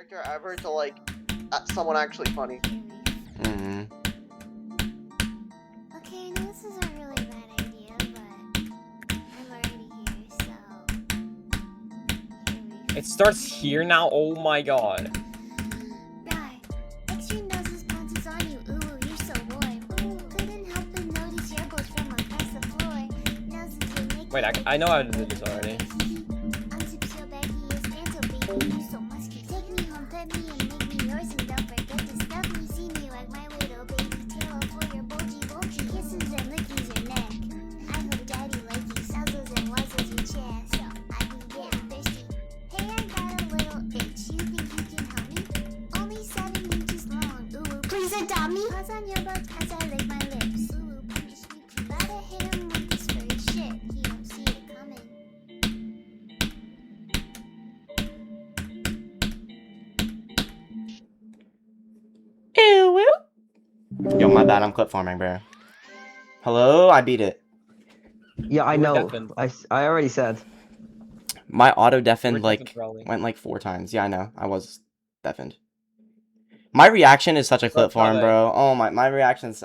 character ever to like someone actually funny. Mm-hmm. Okay, I know this is a really bad idea, but I'm already here, so... It starts here now? Oh my god. Right. Extreme noses pounces on you. Ooh, you're so warm. Ooh, couldn't help but notice your goes from across the floor. Noses you make Wait, I know how to do this already. Unzips your baggy pants, oh baby, you so musky. Take me home, pet me, and make me yours, and don't forget to stuff me. See me like my little baby tail for your bulgy kisses and lickies your neck. I hope daddy likes you, nuzzles and wuzzles your chest, so I can get thirsty. Hey, I got a little itch. You think you can help me? Only 7 inches long. Ooh, please adopt me. Pause on your butt as I lick my lips. Ooh, punish me. Gotta hit him with this furry shit. He don't see it coming. Yo, my bad. I'm clip farming, bro. Hello, I beat it. Yeah, I You were know. deafened. I already said. My auto You were deafened like deafened probably. went like 4 times. Yeah, I know. I was deafened. My reaction is such a clip farm, bro. Oh my reactions.